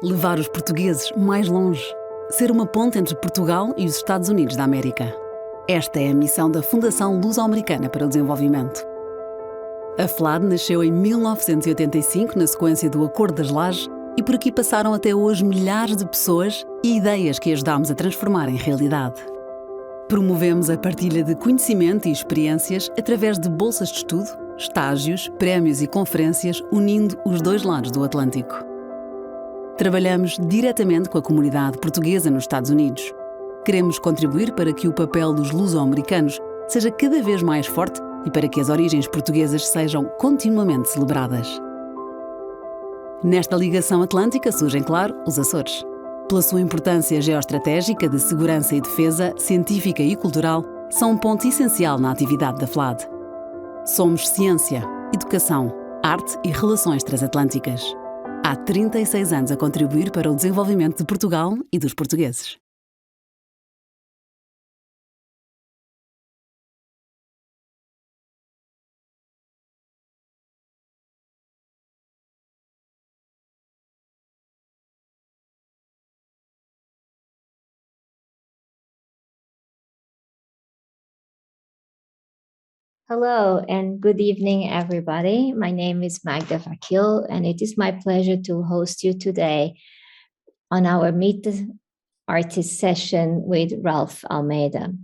Levar os portugueses mais longe. Ser uma ponte entre Portugal e os Estados Unidos da América. Esta é a missão da Fundação Luso-Americana para o Desenvolvimento. A FLAD nasceu em 1985 na sequência do Acordo das Lajes e por aqui passaram até hoje milhares de pessoas e ideias que ajudámos a transformar em realidade. Promovemos a partilha de conhecimento e experiências através de bolsas de estudo, estágios, prémios e conferências unindo os dois lados do Atlântico. Trabalhamos diretamente com a comunidade portuguesa nos Estados Unidos. Queremos contribuir para que o papel dos luso-americanos seja cada vez mais forte e para que as origens portuguesas sejam continuamente celebradas. Nesta ligação atlântica surgem, claro, os Açores. Pela sua importância geoestratégica de segurança e defesa, científica e cultural, são um ponto essencial na atividade da FLAD. Somos ciência, educação, arte e relações transatlânticas. Há 36 anos a contribuir para o desenvolvimento de Portugal e dos portugueses. Hello and good evening, everybody. My name is Magda Vakil, and it is my pleasure to host you today on our Meet the Artist session with Ralph Almeida.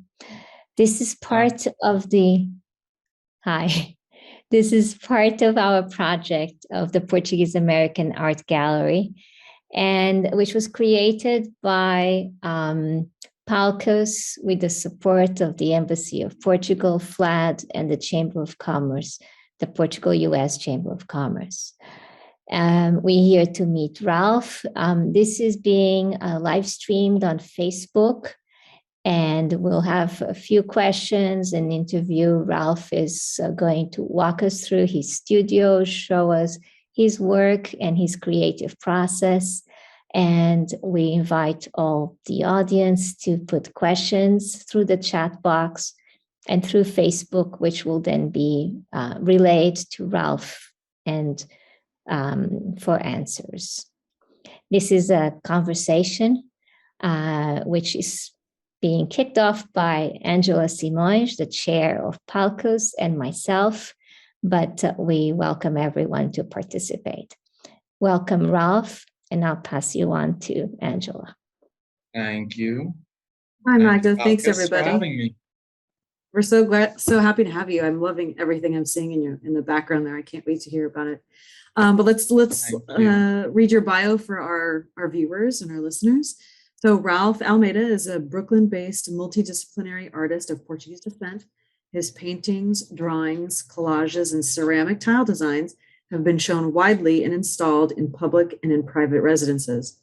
This is part of the This is part of our project of the Portuguese American Art Gallery, and which was created by PALCUS with the support of the Embassy of Portugal, FLAD, and the Chamber of Commerce, the Portugal-US Chamber of Commerce. We're here to meet Ralph. This is being live streamed on Facebook, and we'll have a few questions and interview. Ralph is going to walk us through his studio, show us his work and his creative process. And we invite all the audience to put questions through the chat box and through Facebook, which will then be relayed to Ralph and for answers. This is a conversation which is being kicked off by Angela Simões, the chair of PALCUS, and myself, but we welcome everyone to participate. Welcome, Ralph. And I'll pass you on to Angela. Thank you. Hi, Magda. Thanks, everybody. For having me. We're so happy to have you. I'm loving everything I'm seeing in the background there. I can't wait to hear about it. But let's read your bio for our viewers and our listeners. So Ralph Almeida is a Brooklyn-based multidisciplinary artist of Portuguese descent. His paintings, drawings, collages, and ceramic tile designs have been shown widely and installed in public and in private residences.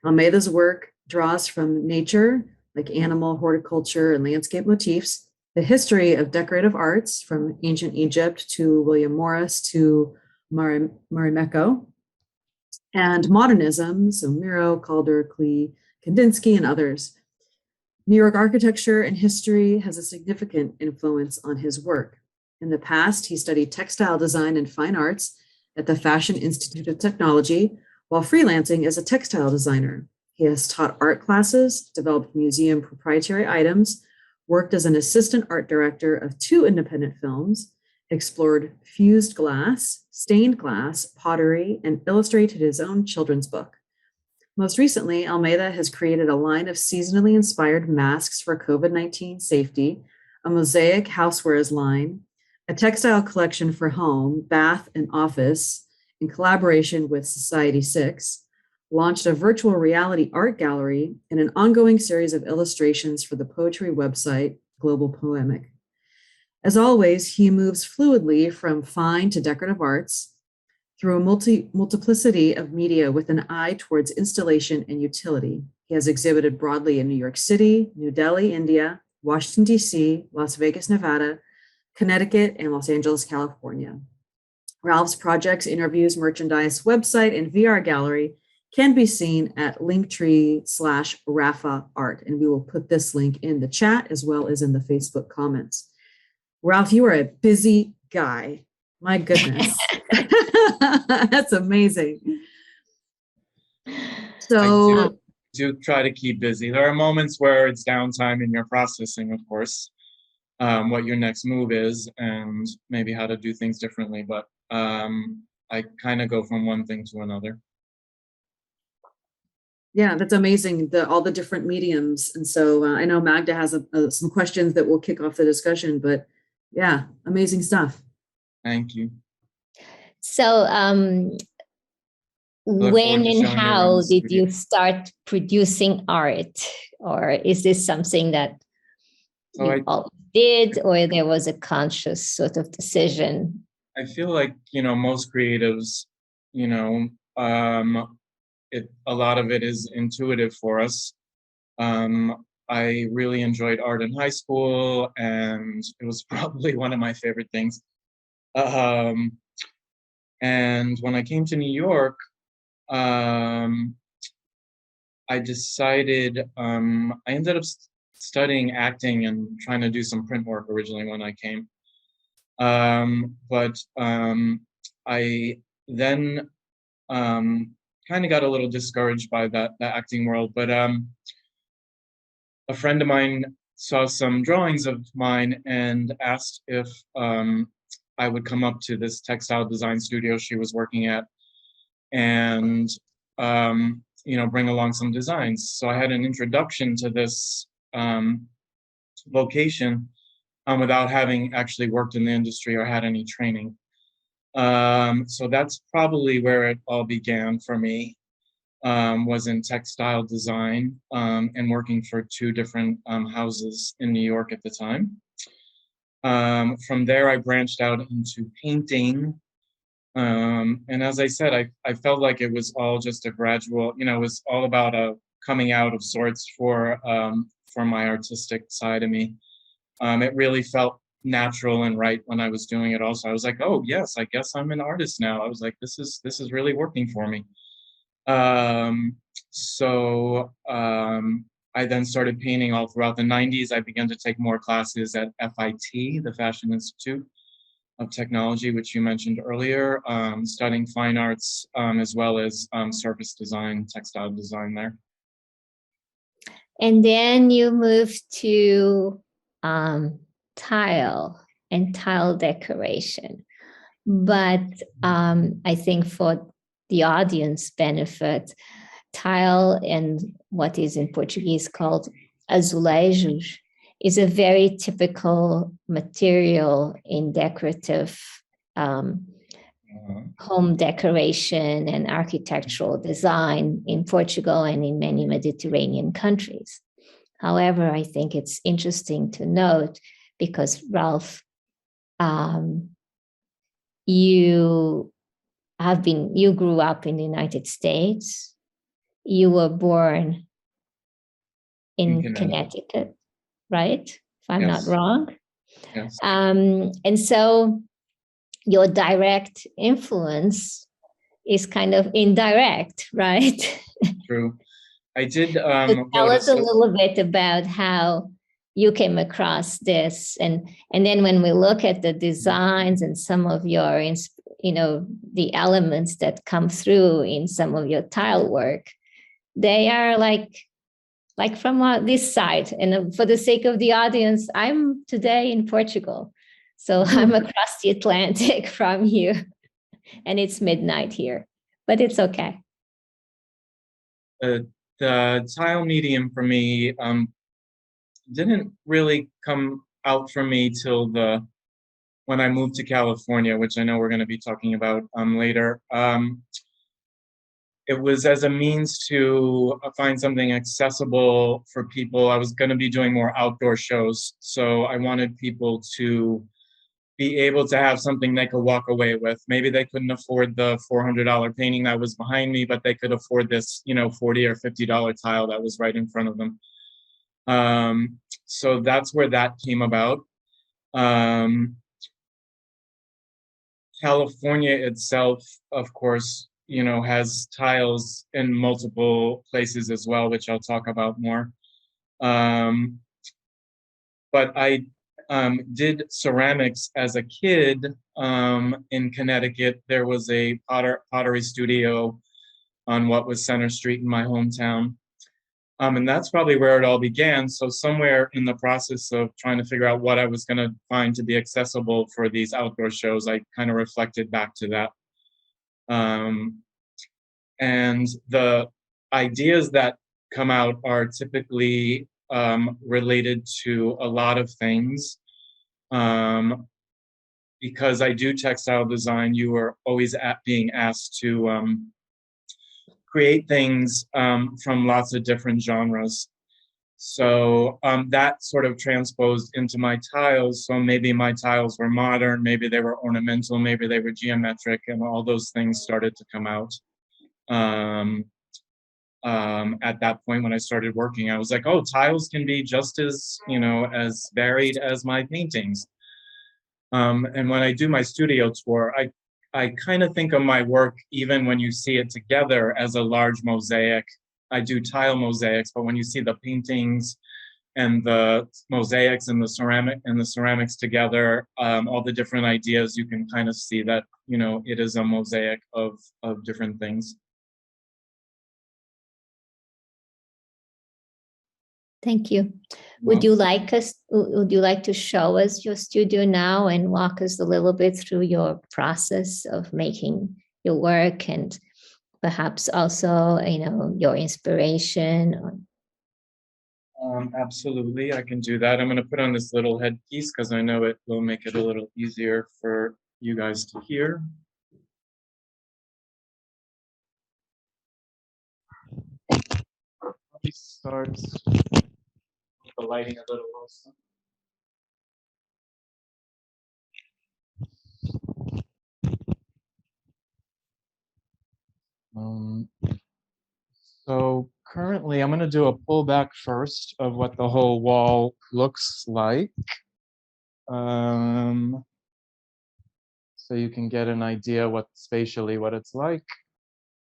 Almeida's work draws from nature, like animal, horticulture, and landscape motifs, the history of decorative arts from ancient Egypt to William Morris to Marimekko, and modernism, so Miro, Calder, Klee, Kandinsky, and others. New York architecture and history has a significant influence on his work. In the past, he studied textile design and fine arts at the Fashion Institute of Technology, while freelancing as a textile designer. He has taught art classes, developed museum proprietary items, worked as an assistant art director of 2 independent films, explored fused glass, stained glass, pottery, and illustrated his own children's book. Most recently, Almeida has created a line of seasonally inspired masks for COVID-19 safety, a mosaic housewares line, a textile collection for home, bath, and office in collaboration with Society 6, launched a virtual reality art gallery, and an ongoing series of illustrations for the poetry website, Global Poemic. As always, he moves fluidly from fine to decorative arts through a multiplicity of media with an eye towards installation and utility. He has exhibited broadly in New York City, New Delhi, India, Washington, D.C., Las Vegas, Nevada, Connecticut, and Los Angeles, California. Ralph's projects, interviews, merchandise, website, and VR gallery can be seen at linktree/Rafa Art. And we will put this link in the chat as well as in the Facebook comments. Ralph, you are a busy guy. My goodness. That's amazing. So do try to keep busy. There are moments where it's downtime and you're processing, of course, what your next move is and maybe how to do things differently. But I kind of go from one thing to another. yeah, that's amazing. All the different mediums. And so I know Magda has some questions that will kick off the discussion, but yeah, amazing stuff. Thank you. So when and how did you start producing art? Or is this something that you all did, or there was a conscious sort of decision? I feel like, most creatives, a lot of it is intuitive for us. I really enjoyed art in high school, and it was probably one of my favorite things. And when I came to New York, I decided, I ended up studying acting and trying to do some print work originally when I came. But I then kind of got a little discouraged by the acting world. But a friend of mine saw some drawings of mine and asked if I would come up to this textile design studio she was working at and bring along some designs. So I had an introduction to this vocation without having actually worked in the industry or had any training. So that's probably where it all began for me, was in textile design and working for two different houses in New York at the time. From there, I branched out into painting. And as I said, I felt like it was all just a gradual, it was all about a coming out of sorts for my artistic side of me. It really felt natural and right when I was doing it also. I was like, oh yes, I guess I'm an artist now. I was like, this is really working for me. So I then started painting all throughout the 90s. I began to take more classes at FIT, the Fashion Institute of Technology, which you mentioned earlier, studying fine arts as well as surface design, textile design there. And then you moved to tile and tile decoration. But I think for the audience benefit, tile and what is in Portuguese called azulejos is a very typical material in decorative home decoration and architectural design in Portugal and in many Mediterranean countries. However, I think it's interesting to note, because Ralph, you grew up in the United States. You were born in Connecticut, right? If I'm not wrong. Yes. And so your direct influence is kind of indirect, right? True. I did. Tell us a little bit about how you came across this, and then when we look at the designs and some of your, the elements that come through in some of your tile work, they are like from this side. And for the sake of the audience, I'm today in Portugal, so I'm across the Atlantic from you, and it's midnight here, but it's okay. The tile medium for me didn't really come out for me till when I moved to California, which I know we're going to be talking about later. It was as a means to find something accessible for people. I was going to be doing more outdoor shows, so I wanted people to be able to have something they could walk away with. Maybe they couldn't afford the $400 painting that was behind me, but they could afford this, $40 or $50 tile that was right in front of them. So that's where that came about. California itself, of course, has tiles in multiple places as well, which I'll talk about more. But I did ceramics as a kid in Connecticut. There was a pottery studio on what was Center Street in my hometown. And that's probably where it all began. So somewhere in the process of trying to figure out what I was going to find to be accessible for these outdoor shows, I kind of reflected back to that. And the ideas that come out are typically related to a lot of things. Because I do textile design, you are always being asked to create things from lots of different genres. So that sort of transposed into my tiles. So maybe my tiles were modern, maybe they were ornamental, maybe they were geometric, and all those things started to come out. At that point when I started working, I was like, oh, tiles can be just as, as varied as my paintings. And when I do my studio tour, I kind of think of my work, even when you see it together, as a large mosaic. I do tile mosaics, but when you see the paintings and the mosaics and the ceramics together, all the different ideas, you can kind of see that, it is a mosaic of different things. Thank you. Would you like to show us your studio now and walk us a little bit through your process of making your work, and perhaps also, your inspiration? Absolutely, I can do that. I'm going to put on this little headpiece because I know it will make it a little easier for you guys to hear. Let me start the lighting a little closer. So currently I'm going to do a pullback first of what the whole wall looks like. So you can get an idea spatially what it's like.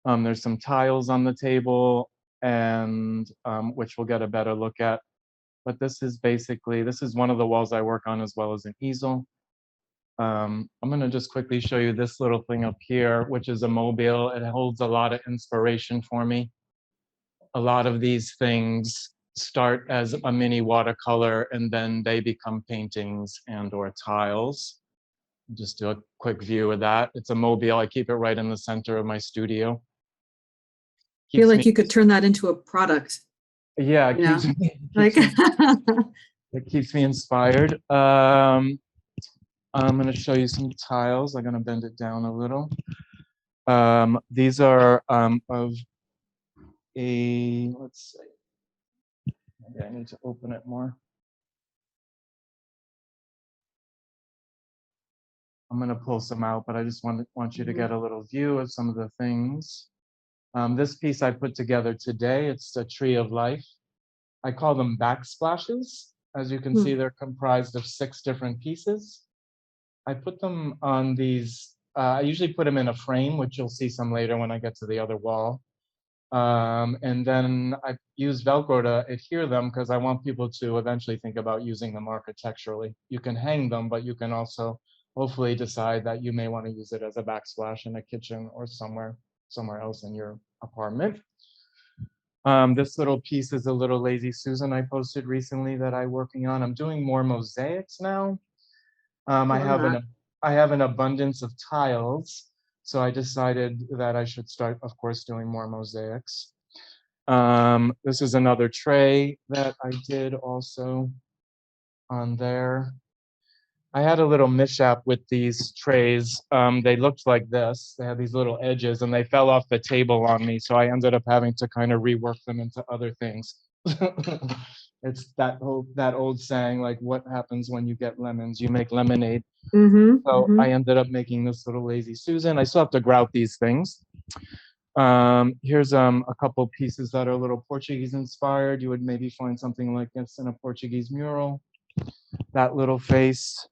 There's some tiles on the table, and which we'll get a better look at. But this is one of the walls I work on, as well as an easel. I'm going to just quickly show you this little thing up here, which is a mobile. It holds a lot of inspiration for me. A lot of these things start as a mini watercolor, and then they become paintings and or tiles. Just do a quick view of that. It's a mobile. I keep it right in the center of my studio. I feel like you could turn that into a product. Yeah, it keeps me inspired. I'm going to show you some tiles. I'm going to bend it down a little. These are of let's see. Maybe I need to open it more. I'm going to pull some out, but I just want you to get a little view of some of the things. This piece I put together today, it's a tree of life. I call them backsplashes. As you can see, they're comprised of 6 different pieces. I put them on these, I usually put them in a frame, which you'll see some later when I get to the other wall. And then I use Velcro to adhere them because I want people to eventually think about using them architecturally. You can hang them, but you can also hopefully decide that you may want to use it as a backsplash in a kitchen or somewhere else in your apartment. This little piece is a little Lazy Susan I posted recently that I'm working on. I'm doing more mosaics now. I have an abundance of tiles, so I decided that I should start, of course, doing more mosaics. This is another tray that I did also on there. I had a little mishap with these trays. They looked like this. They had these little edges, and they fell off the table on me, so I ended up having to kind of rework them into other things. It's that old saying, like, what happens when you get lemons? You make lemonade. I ended up making this little Lazy Susan. I still have to grout these things. Here's a couple pieces that are a little Portuguese inspired. You would maybe find something like this in a Portuguese mural. That little face.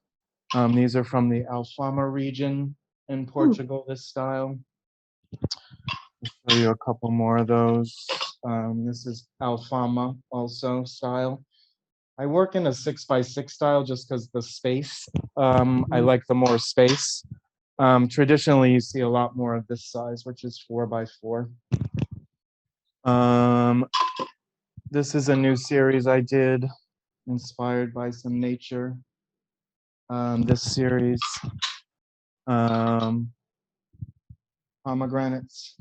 These are from the Alfama region in Portugal, this style. I'll show you a couple more of those. This is Alfama also style. I work in a 6x6 style just because the space, I like the more space. Traditionally, you see a lot more of this size, which is 4x4. This is a new series I did, inspired by some nature. This series, pomegranates.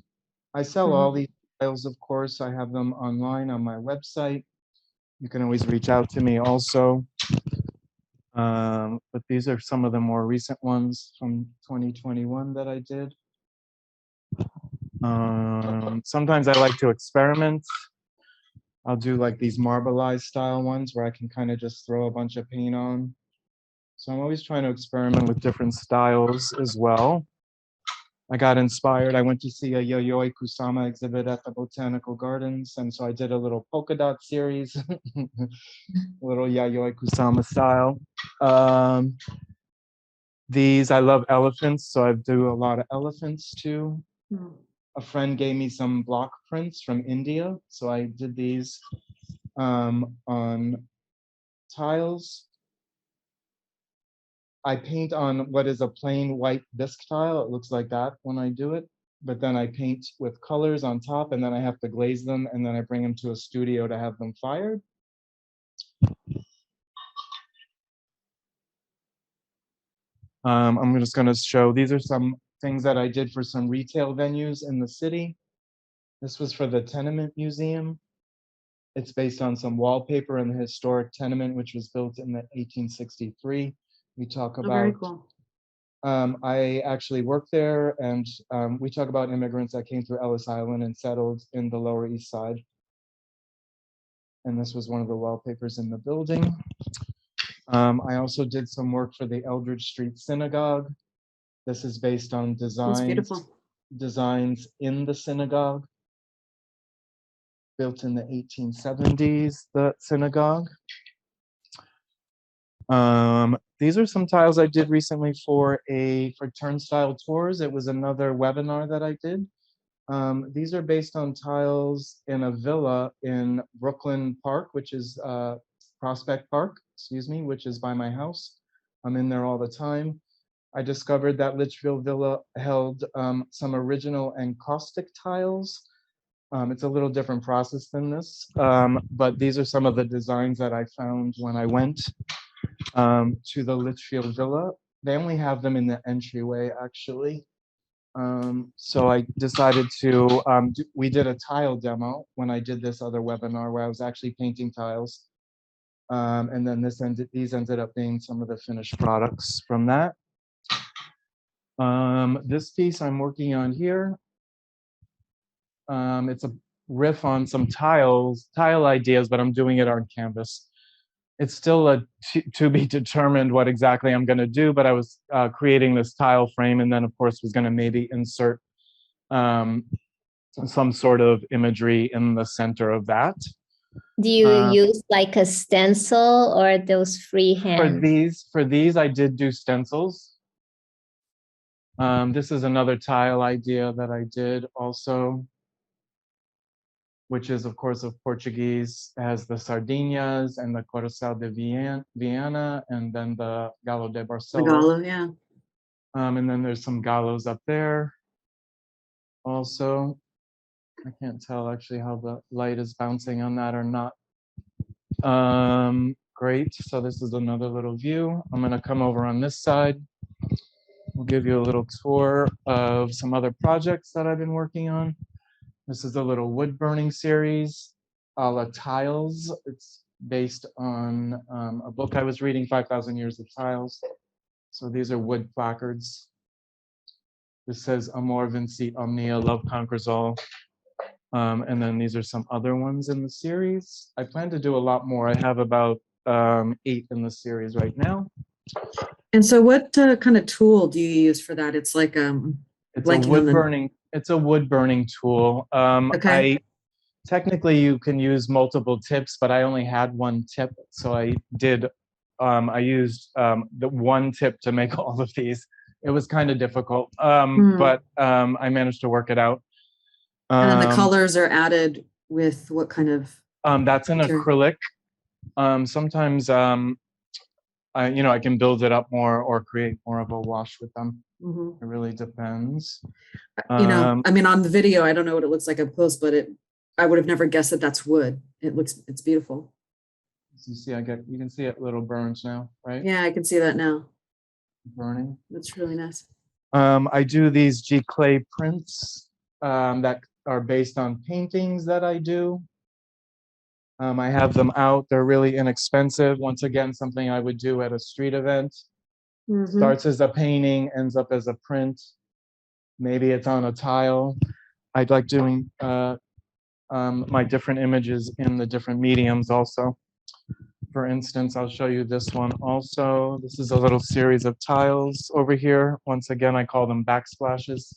I sell all these tiles, of course. I have them online on my website. You can always reach out to me also. But these are some of the more recent ones from 2021 that I did. Sometimes I like to experiment. I'll do like these marbleized style ones where I can kind of just throw a bunch of paint on. So I'm always trying to experiment with different styles as well. I got inspired. I went to see a Yayoi Kusama exhibit at the Botanical Gardens, and so I did a little polka dot series, a little Yayoi Kusama style. These, I love elephants, so I do a lot of elephants too. A friend gave me some block prints from India, so I did these on tiles. I paint on what is a plain white bisque tile. It looks like that when I do it, but then I paint with colors on top, and then I have to glaze them, and then I bring them to a studio to have them fired. I'm just going to show, these are some things that I did for some retail venues in the city. This was for the Tenement Museum. It's based on some wallpaper in the historic tenement, which was built in 1863. We talk about, very cool. I actually worked there, and we talk about immigrants that came through Ellis Island and settled in the Lower East Side. And this was one of the wallpapers in the building. I also did some work for the Eldridge Street Synagogue. This is based on designs in the synagogue, built in the 1870s, the synagogue. These are some tiles I did recently for Turnstile Tours. It was another webinar that I did. These are based on tiles in a villa in Brooklyn Park, which is Prospect Park, excuse me, which is by my house. I'm in there all the time. I discovered that Litchfield Villa held some original encaustic tiles. It's a little different process than this, but these are some of the designs that I found when I went to the Litchfield Villa. They only have them in the entryway, actually. So I decided to, we did a tile demo when I did this other webinar where I was actually painting tiles. And then these ended up being some of the finished products from that. This piece I'm working on here, it's a riff on some tile ideas, but I'm doing it on canvas. It's still to be determined what exactly I'm going to do, but I was creating this tile frame, and then of course was going to maybe insert some sort of imagery in the center of that. Do you use like a stencil or those freehand? For these, I did do stencils. This is another tile idea that I did also, which is, of course, of Portuguese. It has the Sardinhas and the Coruscant de Viana, and then the Gallo de Barcelo. The Gallo, yeah. And then there's some gallos up there also. I can't tell actually how the light is bouncing on that or not. Great, so this is another little view. I'm gonna come over on this side. We'll give you a little tour of some other projects that I've been working on. This is a little wood burning series, a la Tiles. It's based on a book I was reading, 5,000 Years of Tiles. So these are wood placards. This says Amor vincit omnia, love conquers all. And then these are some other ones in the series. I plan to do a lot more. I have about 8 in the series right now. And so what kind of tool do you use for that? It's like it's a wood burning. It's a wood burning tool. Okay. Technically you can use multiple tips, but I only had one tip, so I did. I used the one tip to make all of these. It was kind of difficult, but I managed to work it out. And then the colors are added with what kind of? That's an acrylic. Sometimes I can build it up more or create more of a wash with them. It really depends. You know, I mean, on the video, I don't know what it looks like up close, but I would have never guessed that that's wood. It's beautiful. You see, you can see it little burns now, right? Yeah, I can see that now. Burning. That's really nice. I do these Klee prints that are based on paintings that I do. I have them out. They're really inexpensive. Once again, something I would do at a street event. Starts as a painting, ends up as a print. Maybe it's on a tile. I like doing my different images in the different mediums also. For instance, I'll show you this one also. This is a little series of tiles over here. Once again, I call them backsplashes.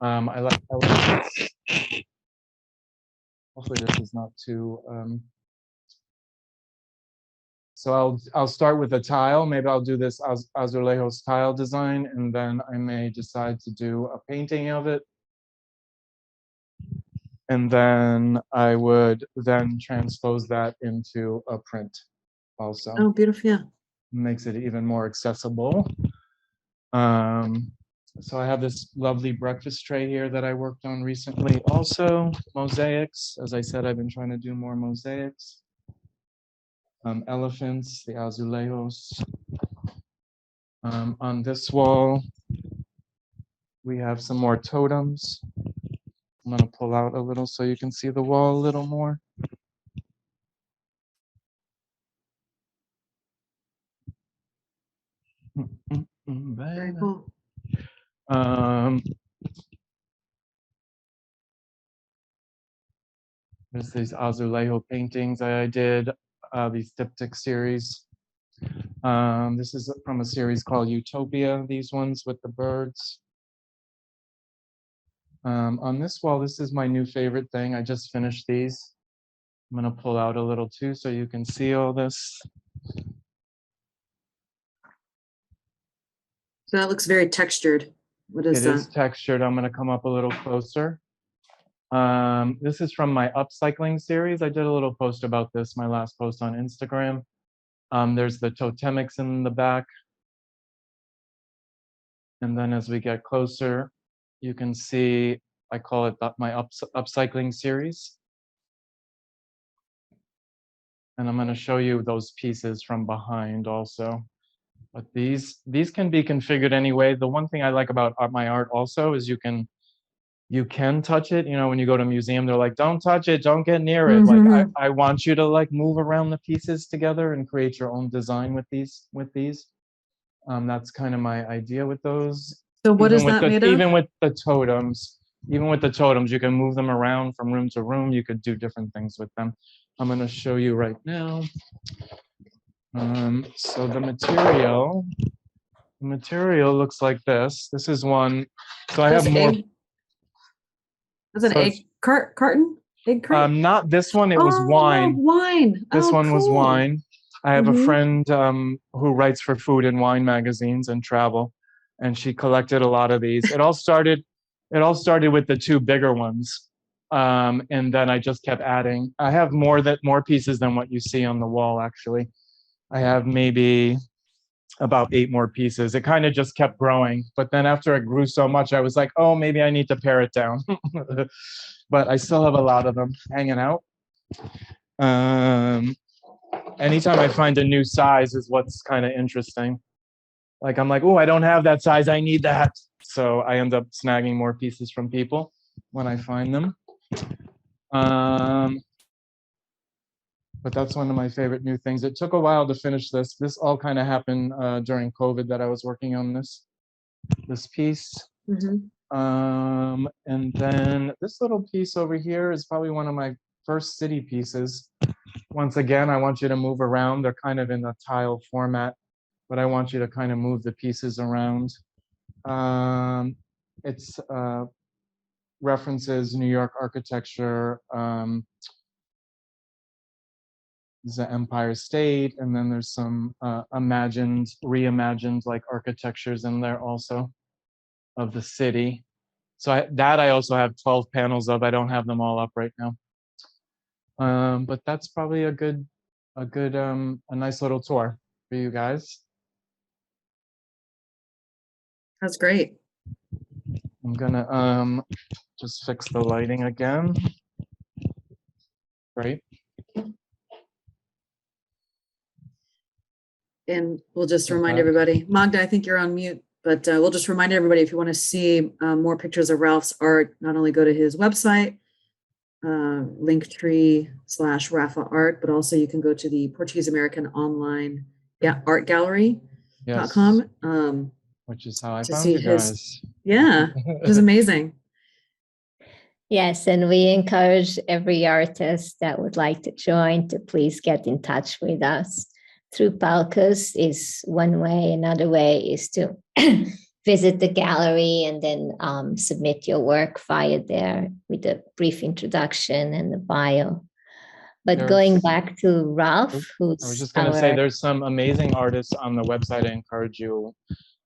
I like this. Hopefully this is not too, so I'll start with a tile. Maybe I'll do this azulejos tile design, and then I may decide to do a painting of it. And then I would then transpose that into a print also. Oh, beautiful, yeah. Makes it even more accessible. So I have this lovely breakfast tray here that I worked on recently. Also, mosaics. As I said, I've been trying to do more mosaics. Elephants, the azulejos. On this wall, we have some more totems. I'm going to pull out a little so you can see the wall a little more. Very cool. There's these azulejo paintings I did, these diptych series. This is from a series called Utopia, these ones with the birds. On this wall, this is my new favorite thing. I just finished these. I'm going to pull out a little too so you can see all this. So that looks very textured. What is that? It is textured. I'm going to come up a little closer. This is from my upcycling series. I did a little post about this, my last post on Instagram. There's the totemics in the back. And then as we get closer, you can see, I call it my upcycling series. And I'm going to show you those pieces from behind also. But these can be configured anyway. The one thing I like about my art also is you can touch it. You know, when you go to a museum, they're like, don't touch it, don't get near it. Like I want you to like move around the pieces together and create your own design with these. That's kind of my idea with those. So what is that made of? Even with the totems, you can move them around from room to room. You could do different things with them. I'm going to show you right now. So the material looks like this. This is one. So I have more. That's an egg carton? Egg crate? Not this one. It was wine. Wine. This one was wine. I have a friend who writes for food and wine magazines and travel, and she collected a lot of these. It all started with the two bigger ones, and then I just kept adding. I have more pieces than what you see on the wall. Actually, I have maybe about 8 more pieces. It kind of just kept growing, but then after it grew so much, I was like, oh, maybe I need to pare it down. But I still have a lot of them hanging out. Anytime I find a new size is what's kind of interesting. Like I'm like, oh, I don't have that size, I need that. So I end up snagging more pieces from people when I find them. But that's one of my favorite new things. It took a while to finish this. This all kind of happened during COVID that I was working on this piece. And then this little piece over here is probably one of my first city pieces. Once again, I want you to move around. They're kind of in a tile format, but I want you to kind of move the pieces around. It's references New York architecture. There's the Empire State, and then there's some reimagined like architectures in there also of the city. So I also have 12 panels of. I don't have them all up right now. But that's probably a nice little tour for you guys. That's great. I'm gonna just fix the lighting again. Right. And we'll just Get remind back. everybody, Magda, I think you're on mute, but we'll just remind everybody, if you want to see more pictures of Ralph's art, not only go to his website, linktree/Rafa Art, but also you can go to the Portuguese American online art gallery.com. Yes. Which is how I to found see you his, guys. yeah, it was amazing. Yes, and we encourage every artist that would like to join to please get in touch with us. Through PALCUS is one way. Another way is to visit the gallery and then submit your work via there with a brief introduction and the bio. But going back to Ralph, who's I was just going to say, there's some amazing artists on the website. I encourage you,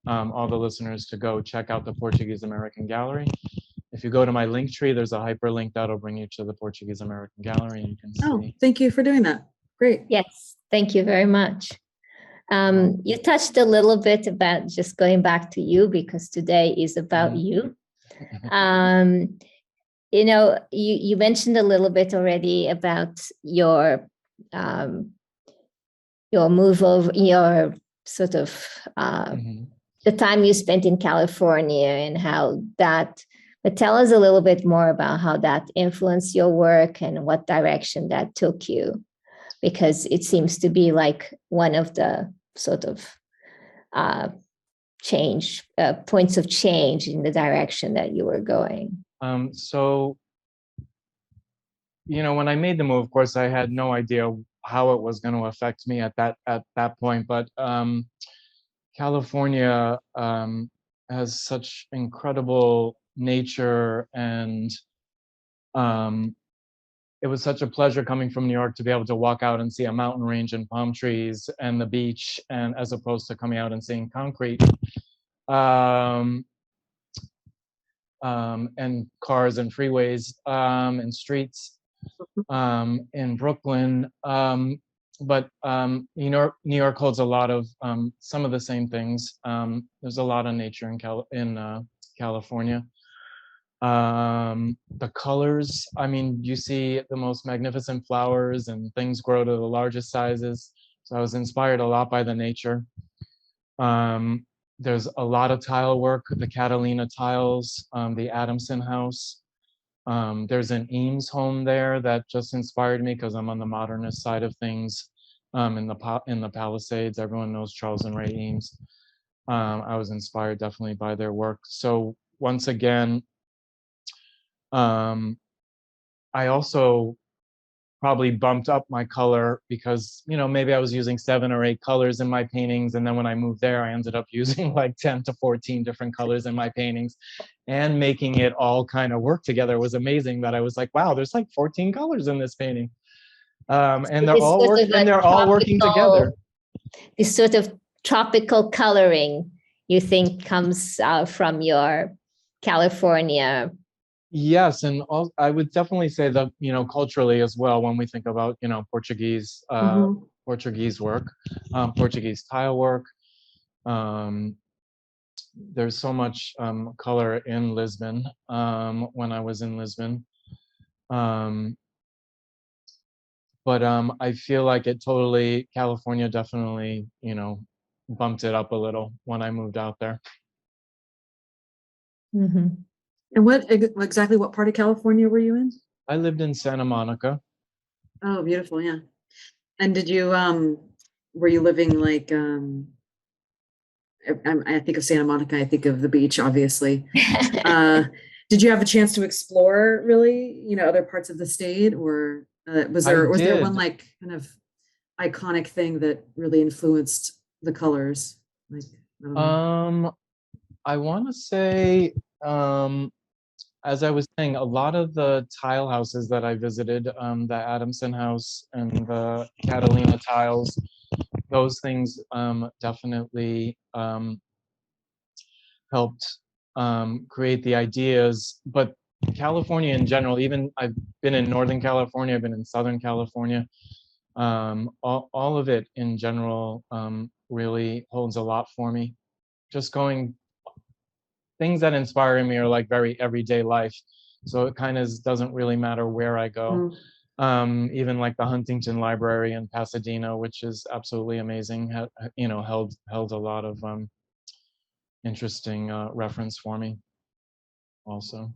all the listeners, to go check out the Portuguese American Gallery. If you go to my link tree, there's a hyperlink that'll bring you to the Portuguese American Gallery, and you can see. Oh, thank you for doing that. Great. Yes, thank you very much. You touched a little bit about just going back to you, because today is about you. You know, you mentioned a little bit already about your move over, your sort of the time you spent in California and how that. But tell us a little bit more about how that influenced your work and what direction that took you, because it seems to be like one of the sort of points of change in the direction that you were going. So, you know, when I made the move, of course, I had no idea how it was going to affect me at that point. But California has such incredible nature, and it was such a pleasure coming from New York to be able to walk out and see a mountain range and palm trees and the beach, and as opposed to coming out and seeing concrete and cars and freeways and streets in Brooklyn. But New York holds a lot of some of the same things. There's a lot of nature in California. The colors, I mean, you see the most magnificent flowers, and things grow to the largest sizes. So I was inspired a lot by the nature. There's a lot of tile work, the Catalina tiles, the Adamson house. There's an Eames home there that just inspired me because I'm on the modernist side of things. In the Palisades, everyone knows Charles and Ray Eames. I was inspired definitely by their work. So once again, I also probably bumped up my color because, you know, maybe I was using 7 or 8 colors in my paintings. And then when I moved there, I ended up using like 10 to 14 different colors in my paintings, and making it all kind of work together was amazing. That I was like, wow, there's like 14 colors in this painting. And they're all working together. This sort of tropical coloring, you think, comes from your California. Yes, and I would definitely say that, you know, culturally as well, when we think about, you know, Portuguese Portuguese work, Portuguese tile work, there's so much color in Lisbon when I was in Lisbon. But I feel like California definitely, you know, bumped it up a little when I moved out there. And what part of California were you in? I lived in Santa Monica. Oh, beautiful. Yeah. And did you, were you living like, I think of Santa Monica, I think of the beach, obviously. Did you have a chance to explore really, you know, other parts of the state, or was there one like kind of iconic thing that really influenced the colors? Like, I want to say, as I was saying, a lot of the tile houses that I visited, the Adamson house and the Catalina tiles, those things definitely helped create the ideas. But California in general, even I've been in Northern California, I've been in Southern California, all of it in general really holds a lot for me. Just going things that inspire me are like very everyday life. So it kind of doesn't really matter where I go. Even like the Huntington Library in Pasadena, which is absolutely amazing, held a lot of interesting reference for me also.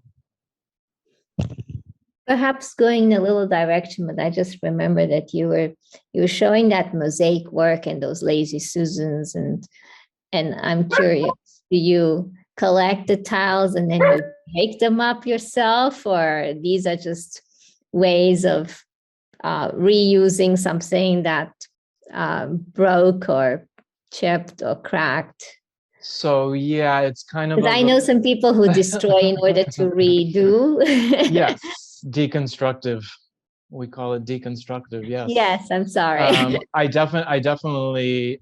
Perhaps going in a little direction, but I just remember that you were showing that mosaic work and those lazy Susans, and I'm curious, do you collect the tiles and then you make them up yourself, or these are just ways of reusing something that broke or chipped or cracked? So yeah, it's kind of. Because I know some people who destroy in order to redo. Yes, deconstructive. We call it deconstructive. Yes. Yes, I'm sorry. I definitely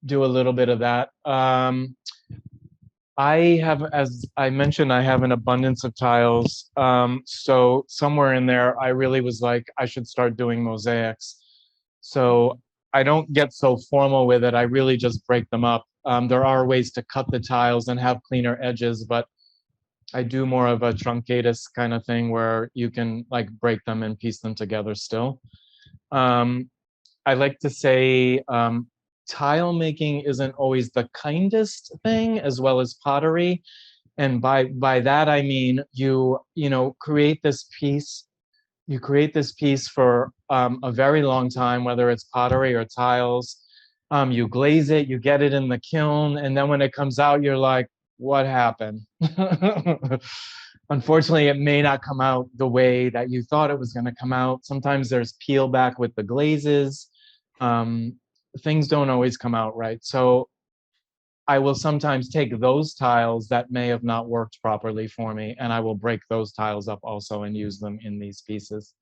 do a little bit of that. I have, as I mentioned, I have an abundance of tiles. So somewhere in there, I really was like, I should start doing mosaics. So I don't get so formal with it. I really just break them up. There are ways to cut the tiles and have cleaner edges, but I do more of a truncatus kind of thing where you can like break them and piece them together still. I like to say tile making isn't always the kindest thing, as well as pottery. And by that I mean you create this piece. You create this piece for a very long time, whether it's pottery or tiles. You glaze it, you get it in the kiln, and then when it comes out, you're like, what happened? Unfortunately, it may not come out the way that you thought it was going to come out. Sometimes there's peel back with the glazes. Things don't always come out right. So I will sometimes take those tiles that may have not worked properly for me, and I will break those tiles up also and use them in these pieces.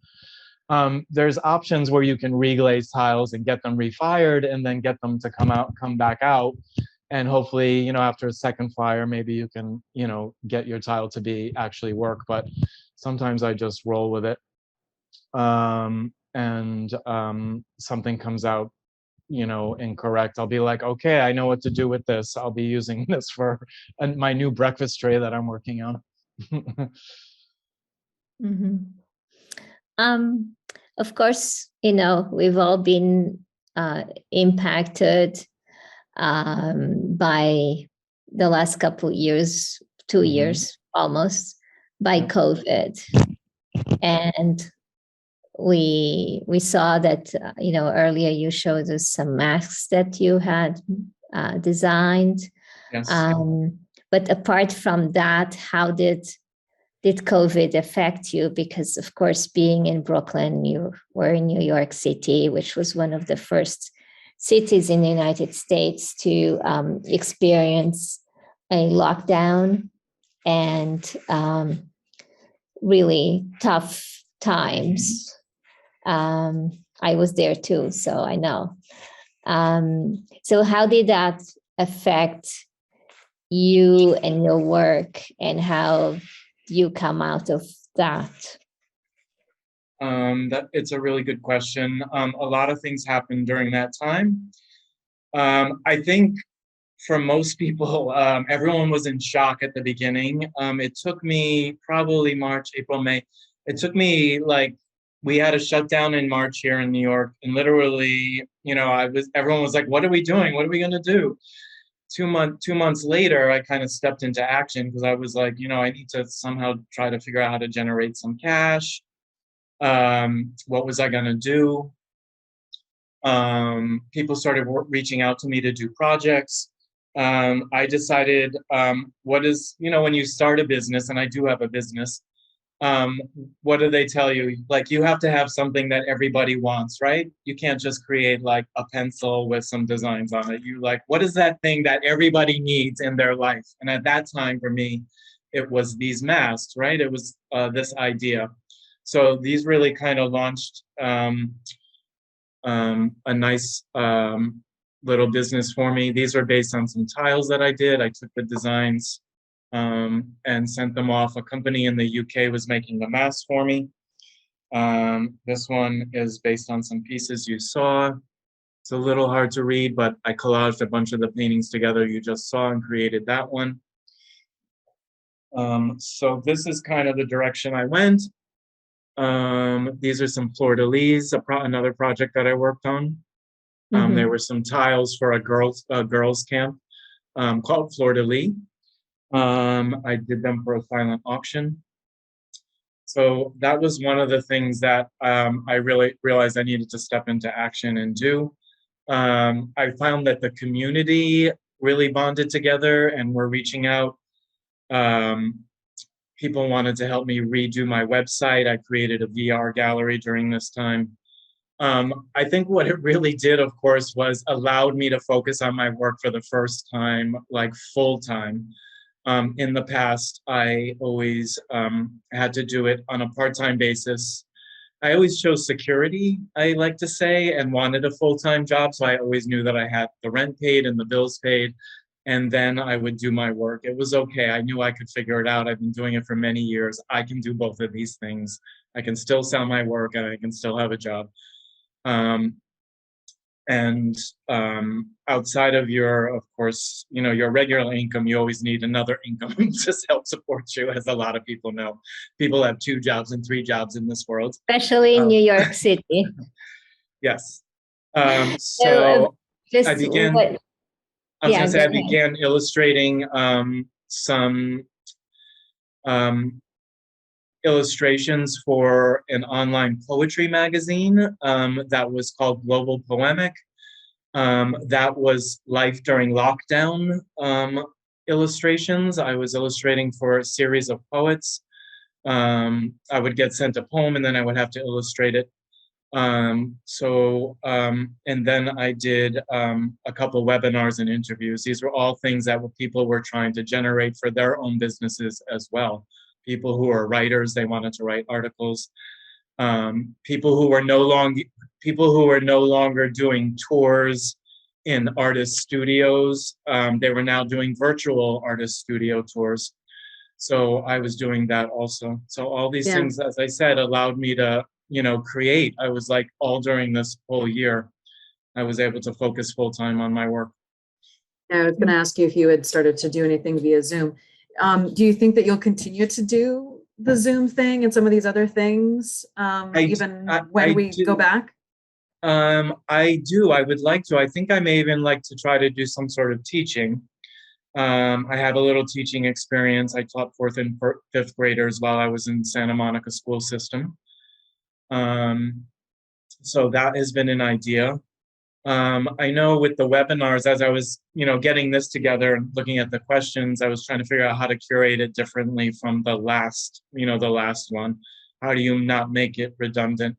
There's options where you can reglaze tiles and get them refired and then get them to come back out. And hopefully, after a second fire, maybe you can, get your tile to be actually work. But sometimes I just roll with it. And something comes out, incorrect. I'll be like, okay, I know what to do with this. I'll be using this for my new breakfast tray that I'm working on. Mm-hmm. Of course, we've all been impacted by the last couple years, 2 years almost, by COVID. And we saw that, earlier you showed us some masks that you had designed. Yes. But apart from that, how did COVID affect you? Because of course, being in Brooklyn, you were in New York City, which was one of the first cities in the United States to experience a lockdown and really tough times. I was there too, so I know. So how did that affect you and your work, and how you come out of that? It's a really good question. A lot of things happened during that time. I think for most people, everyone was in shock at the beginning. It took me probably March, April, May. It took me we had a shutdown in March here in New York, and literally, everyone was like, what are we doing? What are we going to do? 2 months later, I kind of stepped into action because I was like, I need to somehow try to figure out how to generate some cash. What was I going to do? People started reaching out to me to do projects. I decided, when you start a business, and I do have a business, what do they tell you? You have to have something that everybody wants, right? You can't just create a pencil with some designs on it. What is that thing that everybody needs in their life? And at that time, for me, it was these masks, right? It was this idea. So these really kind of launched a nice little business for me. These are based on some tiles that I did. I took the designs and sent them off. A company in the UK was making the masks for me. This one is based on some pieces you saw. It's a little hard to read, but I collaged a bunch of the paintings together you just saw and created that one. So this is kind of the direction I went. These are some fleur-de-lis, another project that I worked on. There were some tiles for a girls camp called fleur-de-lis. I did them for a silent auction. So that was one of the things that I really realized I needed to step into action and do. I found that the community really bonded together and were reaching out. People wanted to help me redo my website. I created a VR gallery during this time. I think what it really did, of course, was allowed me to focus on my work for the first time, like full time. In the past, I always had to do it on a part-time basis. I always chose security, I like to say, and wanted a full-time job. So I always knew that I had the rent paid and the bills paid, and then I would do my work. It was okay. I knew I could figure it out. I've been doing it for many years. I can do both of these things. I can still sell my work and I can still have a job. Outside of your, of course, your regular income, you always need another income to help support you, as a lot of people know. People have 2 jobs and 3 jobs in this world. Especially in New York City. Yes. So I began, I began illustrating some illustrations for an online poetry magazine that was called Global Poemic. That was life during lockdown illustrations. I was illustrating for a series of poets. I would get sent a poem and then I would have to illustrate it. And then I did a couple webinars and interviews. These were all things that people were trying to generate for their own businesses as well. People who are writers, they wanted to write articles. People who were no longer doing tours in artist studios. They were now doing virtual artist studio tours. So I was doing that also. So all these things, as I said, allowed me to, create. I was like, all during this whole year, I was able to focus full time on my work. I was going to ask you if you had started to do anything via Zoom. Do you think that you'll continue to do the Zoom thing and some of these other things, when we go back? I do. I would like to. I think I may even like to try to do some sort of teaching. I have a little teaching experience. I taught 4th and 5th graders while I was in Santa Monica school system. So that has been an idea. I know with the webinars, as I was, getting this together and looking at the questions, I was trying to figure out how to curate it differently from the last one. How do you not make it redundant?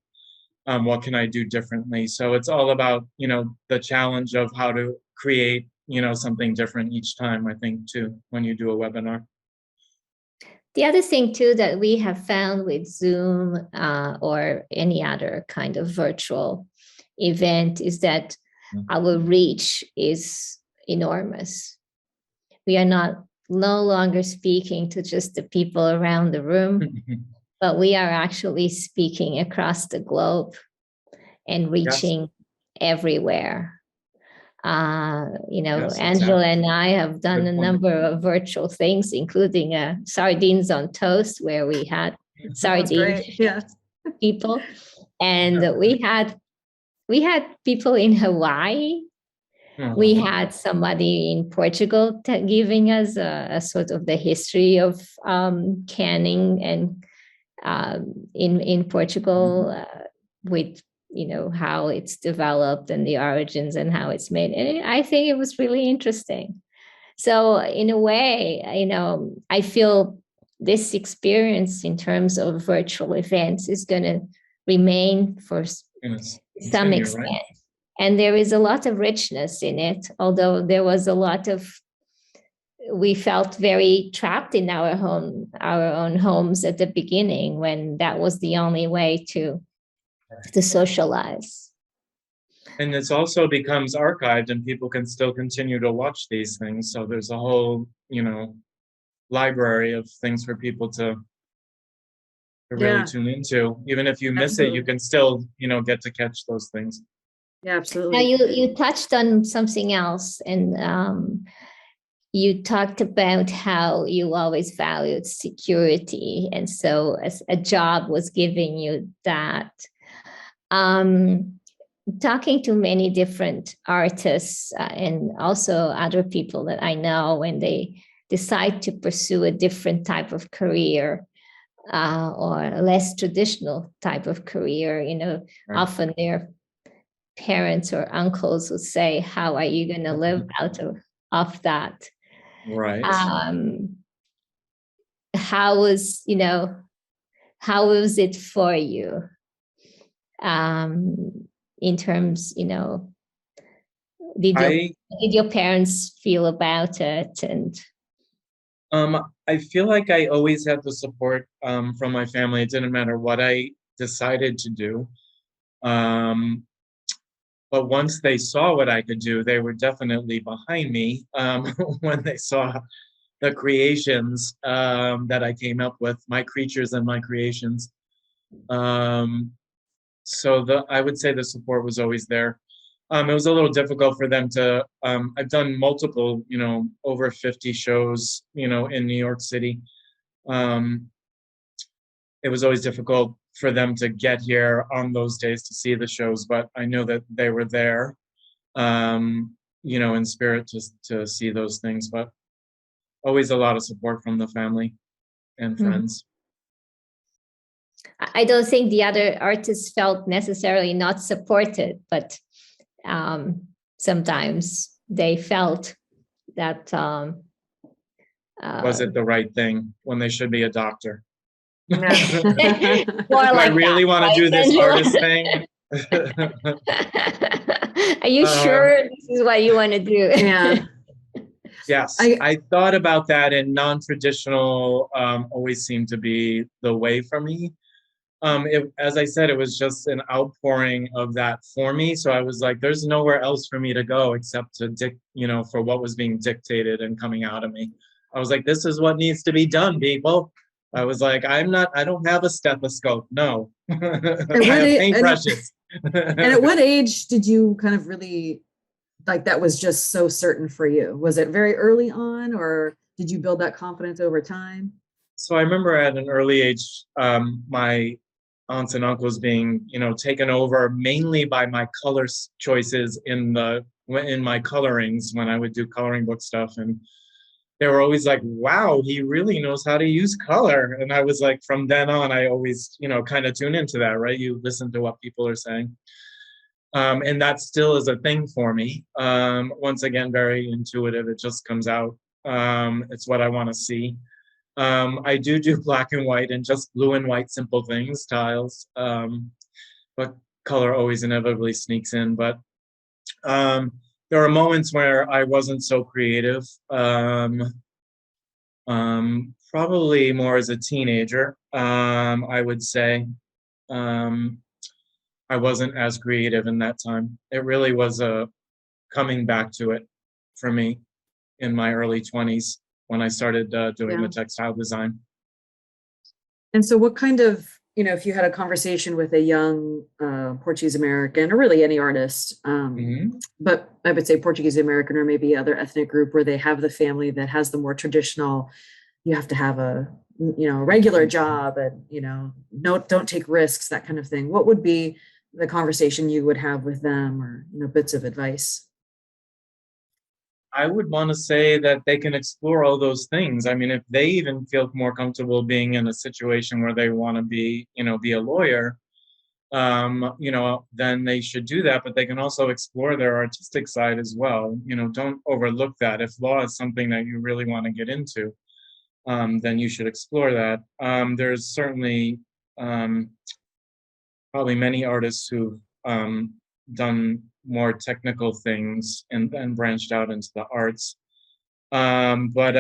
What can I do differently? So it's all about, the challenge of how to create, something different each time, I think, too, when you do a webinar. The other thing, too, that we have found with Zoom or any other kind of virtual event is that our reach is enormous. We are no longer speaking to just the people around the room, but we are actually speaking across the globe and reaching everywhere. Yes, Angela and I have done a number of virtual things, including sardines on toast, where we had sardine people, and we had people in Hawaii. We had somebody in Portugal giving us a sort of the history of canning and in Portugal with how it's developed and the origins and how it's made. And I think it was really interesting. So in a way, I feel this experience in terms of virtual events is going to remain for some extent. Right? And there is a lot of richness in it, although there was a lot of, we felt very trapped in our own homes at the beginning, when that was the only way to socialize. And this also becomes archived and people can still continue to watch these things. So there's a whole, library of things for people to really tune into. Even if you miss it, you can still, get to catch those things. Yeah, absolutely. Now you touched on something else, and you talked about how you always valued security, and so as a job was giving you that. Talking to many different artists and also other people that I know, when they decide to pursue a different type of career or a less traditional type of career, Right. often their parents or uncles would say, how are you going to live out of that? Right. How was it for you? In terms, did your parents feel about it? And I feel like I always had the support from my family. It didn't matter what I decided to do. But once they saw what I could do, they were definitely behind me when they saw the creations that I came up with, my creatures and my creations. So I would say the support was always there. It was a little difficult for them to, I've done multiple, over 50 shows, in New York City. It was always difficult for them to get here on those days to see the shows, but I know that they were there, in spirit to see those things, but always a lot of support from the family and friends. I don't think the other artists felt necessarily not supported, but sometimes they felt that. Was it the right thing when they should be a doctor? More Do like I really want to do this artist thing? Are you sure this is what you want to do? Yeah. Yes, I thought about that, and non-traditional always seemed to be the way for me. As I said, it was just an outpouring of that for me. So I was like, there's nowhere else for me to go except to for what was being dictated and coming out of me. I was like, this is what needs to be done, people. I was like, I don't have a stethoscope. No. I have paintbrushes. And at what age did you kind of really, like, that was just so certain for you? Was it very early on, or did you build that confidence over time? So I remember at an early age, my aunts and uncles being, taken over mainly by my color choices in my colorings when I would do coloring book stuff. And they were always like, wow, he really knows how to use color. And I was like, from then on, I always, kind of tune into that, right? You listen to what people are saying. And that still is a thing for me. Once again, very intuitive. It just comes out. It's what I want to see. I do black and white and just blue and white simple things, tiles, but color always inevitably sneaks in. But there are moments where I wasn't so creative, probably more as a teenager, I would say. I wasn't as creative in that time. It really was a coming back to it for me in my early 20s. When I started doing the textile design. And so what kind of, if you had a conversation with a young Portuguese American, or really any artist, but I would say Portuguese American or maybe other ethnic group where they have the family that has the more traditional, you have to have a, regular job and, don't take risks, that kind of thing. What would be the conversation you would have with them, or, bits of advice? I would want to say that they can explore all those things. I mean, if they even feel more comfortable being in a situation where they want to be a lawyer, then they should do that. But they can also explore their artistic side as well. Don't overlook that. If law is something that you really want to get into, then you should explore that. There's certainly probably many artists who've done more technical things and branched out into the arts. But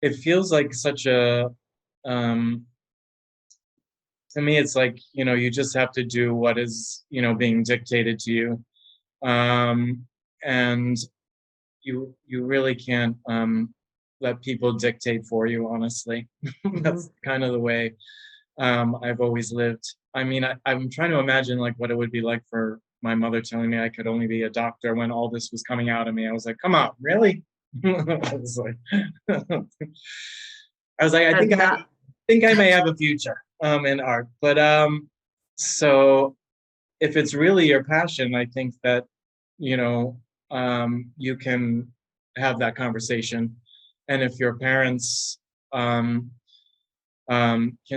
it feels like such a, to me, it's like, you just have to do what is, being dictated to you. And you really can't let people dictate for you, honestly. That's kind of the way I've always lived. I mean, I'm trying to imagine like what it would be like for my mother telling me I could only be a doctor when all this was coming out of me. I was like, come on, really? I was like, I think I may have a future in art. But so if it's really your passion, I think that, you know, you can have that conversation. And if your parents can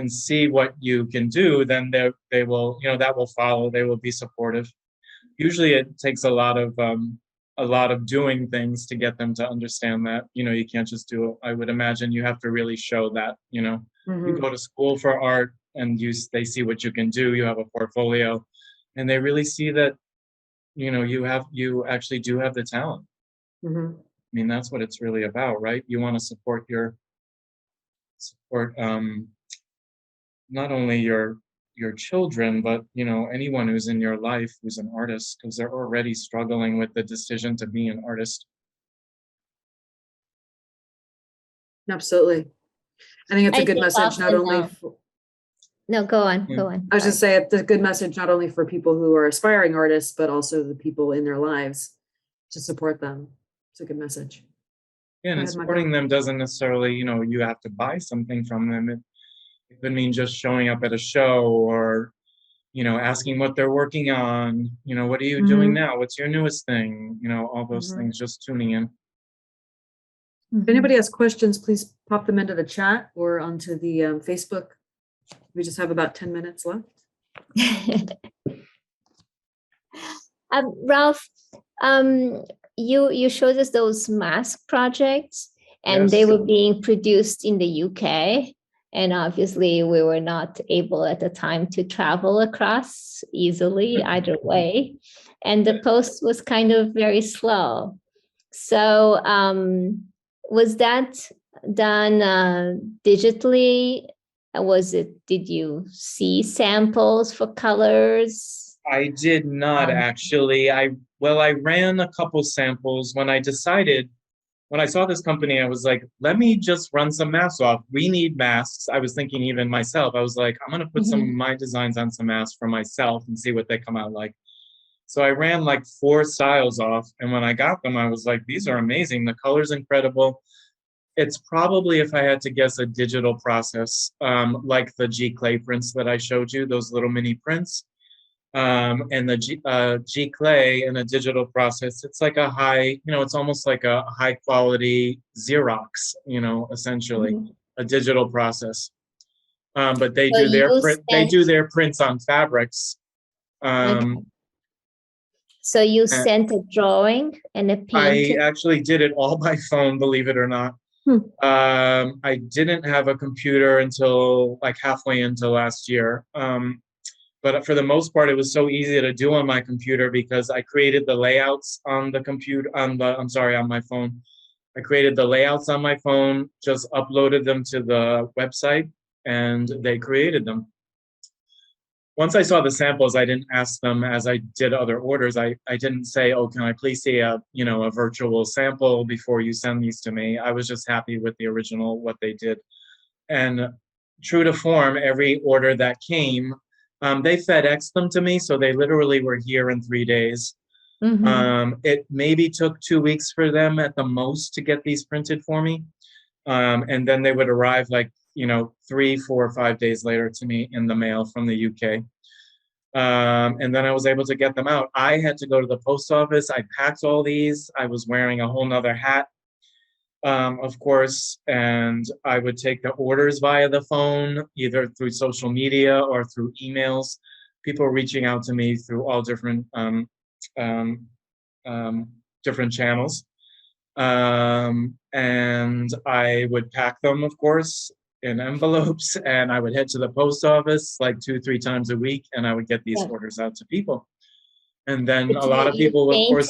see what you can do, then they will, you know, that will follow. They will be supportive. Usually it takes a lot of doing things to get them to understand that, you know, you can't just do it. I would imagine you have to really show that, you know, you go to school for art and they see what you can do, you have a portfolio, and they really see that, you know, you actually do have the talent. I mean, that's what it's really about, right? You want to support not only your children, but, you know, anyone who's in your life who's an artist, because they're already struggling with the decision to be an artist. Absolutely. I think it's a good message, not only for, no, go on. I was just saying it's a good message, not only for people who are aspiring artists, but also the people in their lives, to support them. It's a good message. Yeah, and supporting them doesn't necessarily, you know, you have to buy something from them. It could mean just showing up at a show, or, you know, asking what they're working on. You know, what are you doing now? What's your newest thing? You know, all those things, just tuning in. If anybody has questions, please pop them into the chat or onto the Facebook. We just have about 10 minutes left. Ralph, you showed us those mask projects, and Yes. they were being produced in the UK. And obviously we were not able at the time to travel across easily either way. And the post was kind of very slow. So was that done digitally? Did you see samples for colors? I did not actually. I ran a couple samples. When I saw this company, I was like, let me just run some masks off. We need masks. I was thinking even myself, I was like, I'm going to put some of my designs on some masks for myself and see what they come out like. So I ran like 4 styles off. And when I got them, I was like, these are amazing. The color's incredible. It's probably, if I had to guess, a digital process, like the Klee prints that I showed you, those little mini prints. And the Klee in a digital process, it's like a high, you know, it's almost like a high quality Xerox, you know, essentially a digital process. But they do their prints on fabrics. Okay. So you sent a drawing and a painting? I actually did it all by phone, believe it or not. I didn't have a computer until like halfway into last year. But for the most part, it was so easy to do on my computer because I created the layouts on the computer, on my phone. I created the layouts on my phone, just uploaded them to the website, and they created them. Once I saw the samples, I didn't ask them as I did other orders. I didn't say, oh, can I please see a virtual sample before you send these to me? I was just happy with the original, what they did. And true to form, every order that came, they FedExed them to me, so they literally were here in 3 days. It maybe took 2 weeks for them at the most to get these printed for me. And then they would arrive like, 3, 4, 5 days later to me in the mail from the UK. And then I was able to get them out. I had to go to the post office. I packed all these. I was wearing a whole nother hat, of course, and I would take the orders via the phone, either through social media or through emails. People reaching out to me through all different different channels. And I would pack them, of course, in envelopes, and I would head to the post office like 2-3 times a week, and I would get these orders out to people. And then a lot of people, of course,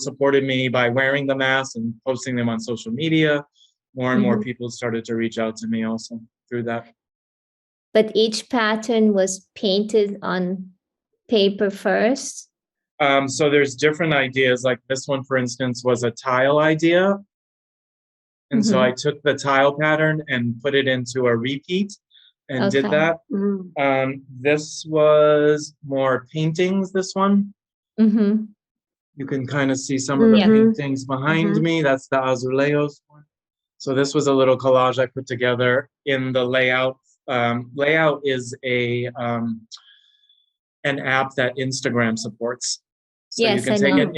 supported me by wearing the mask and posting them on social media. More and more people started to reach out to me also through that. But each pattern was painted on paper first? So there's different ideas. Like this one, for instance, was a tile idea. And so I took the tile pattern and put it into a repeat. and did Okay. that. This was more paintings, this one. Mm-hmm. You can kind of see some of the paintings behind me. That's the azulejos one. So this was a little collage I put together in the layout. Layout is an app that Instagram supports. So Yes, you can I take know. an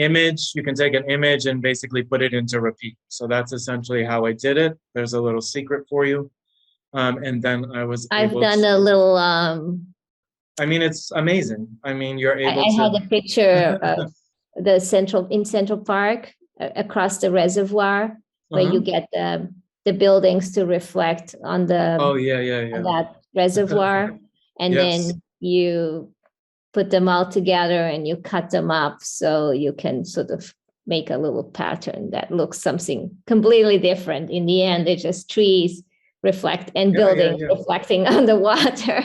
image, and basically put it into repeat. So that's essentially how I did it. There's a little secret for you. And then I've done a little, I mean, it's amazing. I mean, you're able I to. had a picture of the Central Park across the reservoir where you get the buildings to reflect on the on that reservoir, and then you put them all together and you cut them up so you can sort of make a little pattern that looks something completely different. In the end, it's just trees reflect and buildings reflecting on the water.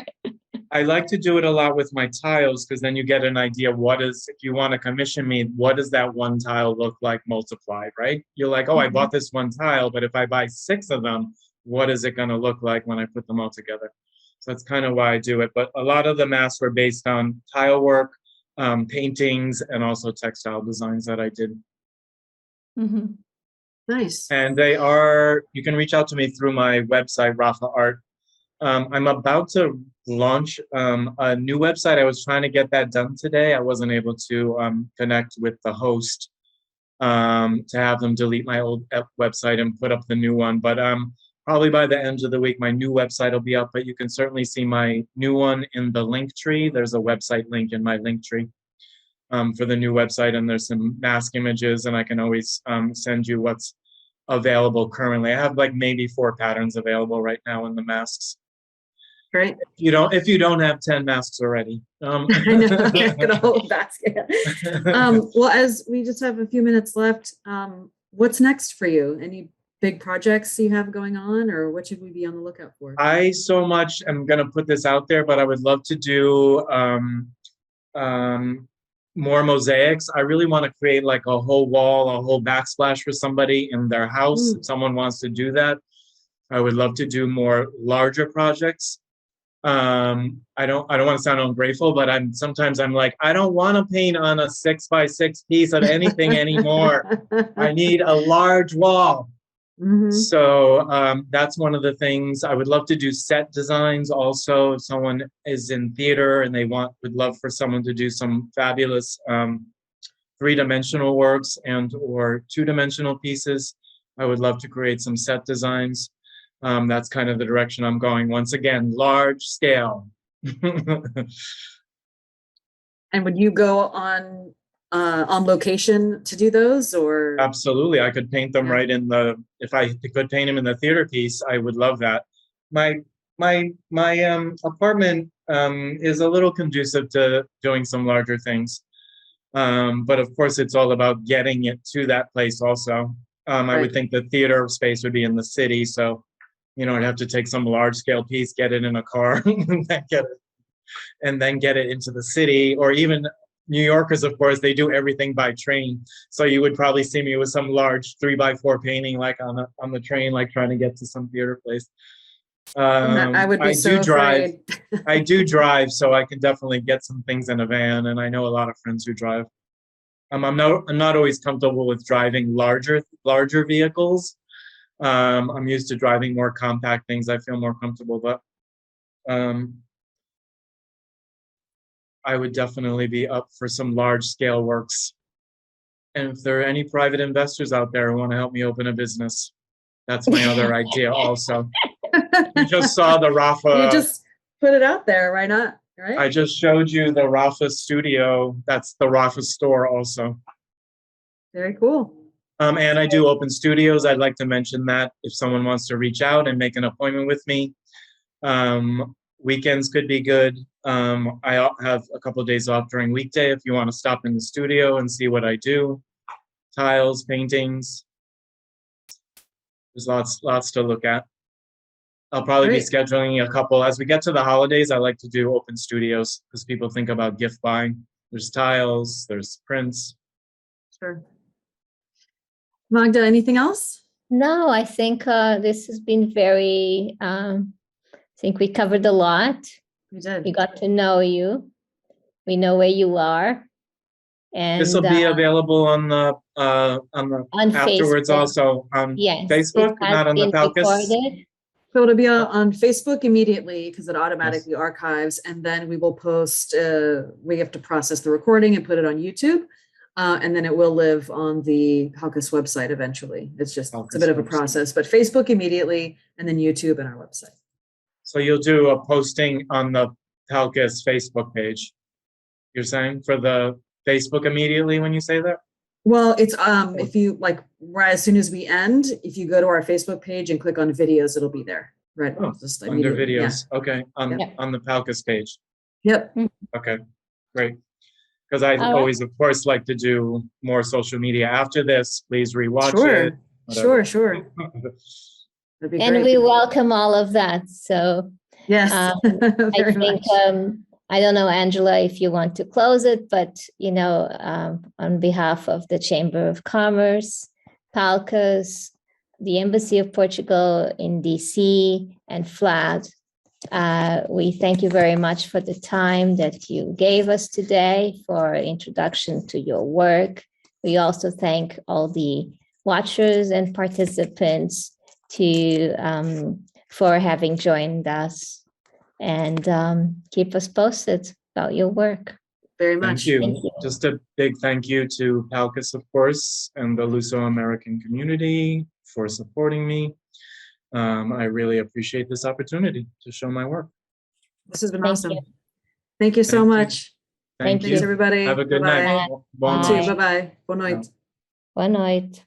I like to do it a lot with my tiles because then you get an idea if you want to commission me, what does that one tile look like multiplied, right? You're like, oh, I bought this one tile, but if I buy 6 of them, what is it going to look like when I put them all together? So that's kind of why I do it. But a lot of the masks were based on tile work, paintings, and also textile designs that I did. Nice. And you can reach out to me through my website, Rafa Art. I'm about to launch a new website. I was trying to get that done today. I wasn't able to connect with the host to have them delete my old website and put up the new one. But probably by the end of the week, my new website will be up. But you can certainly see my new one in the link tree. There's a website link in my link tree for the new website. And there's some mask images. And I can always send you what's available currently. I have like maybe 4 patterns available right now in the masks. Great. If you don't have 10 masks already. I know, get a whole basket. Well, as we just have a few minutes left, what's next for you? Any big projects you have going on, or what should we be on the lookout for? I so much am going to put this out there, but I would love to do more mosaics. I really want to create like a whole wall, a whole backsplash for somebody in their house. If someone wants to do that, I would love to do more larger projects. I don't want to sound ungrateful, but sometimes I'm like, I don't want to paint on a 6x6 piece of anything anymore. I need a large wall. So that's one of the things. I would love to do set designs also. If someone is in theater and would love for someone to do some fabulous 3-dimensional works or 2-dimensional pieces, I would love to create some set designs. That's kind of the direction I'm going. Once again, large scale. And would you go on location to do those, or? Absolutely, I could paint them right in if I could paint them in the theater piece, I would love that. My apartment is a little conducive to doing some larger things. But of course, it's all about getting it to that place also. I would think the theater space would be in the city, so I'd have to take some large scale piece, get it in a car, and then get it into the city. Or even New Yorkers, of course, they do everything by train. So you would probably see me with some large 3x4 painting, like on the train, like trying to get to some theater place. I would be so afraid. I do drive, so I can definitely get some things in a van, and I know a lot of friends who drive. I'm not always comfortable with driving larger vehicles. I'm used to driving more compact things. I feel more comfortable, but I would definitely be up for some large scale works. And if there are any private investors out there who want to help me open a business, that's my other idea also. You just saw the Rafa. You just put it out there, why not? Right? I just showed you the Rafa studio. That's the Rafa store also. Very cool. And I do open studios. I'd like to mention that if someone wants to reach out and make an appointment with me. Weekends could be good. I have a couple of days off during weekday if you want to stop in the studio and see what I do. Tiles, paintings. There's lots to look at. I'll probably be scheduling a couple. As we get to the holidays, I like to do open studios because people think about gift buying. There's tiles, there's prints. Sure. Magda, anything else? No, I think this has been very think we covered a lot. We did. We got to know you. We know where you are. And This will be available on the on afterwards Facebook. also on Yes, Facebook, it has not on the been PALCUS. recorded. So it'll be on Facebook immediately because it automatically archives, and then we will post, we have to process the recording and put it on YouTube. And then it will live on the PALCUS website eventually. It's a bit of a process, but Facebook immediately, and then YouTube and our website. So you'll do a posting on the PALCUS Facebook page, you're saying, for the Facebook immediately when you say that? Well, it's if you like, right as soon as we end, if you go to our Facebook page and click on videos, it'll be there. Right. Oh, Just under immediately, yeah. videos. Okay. On the PALCUS page. Yep. Okay, great. Because I right. always, of course, like to do more social media after this. Please rewatch it. Sure. Sure. That'd be And great. we welcome all of that. So Yes. I Very think, much. I don't know, Angela, if you want to close it, but, on behalf of the Chamber of Commerce, PALCUS, the Embassy of Portugal in DC, and FLAD, we thank you very much for the time that you gave us today for introduction to your work. We also thank all the watchers and participants for having joined us, and keep us posted about your work. Very much. Thank you. Thank you. Just a big thank you to PALCUS, of course, and the Luso-American community for supporting me. I really appreciate this opportunity to show my work. This has been Thank awesome. you. Thank you so Thank you. much. Thank you. you. Thanks, everybody. Have a good Bye-bye. night. Bye. You too. Bye-bye. Boa noite. Boa noite.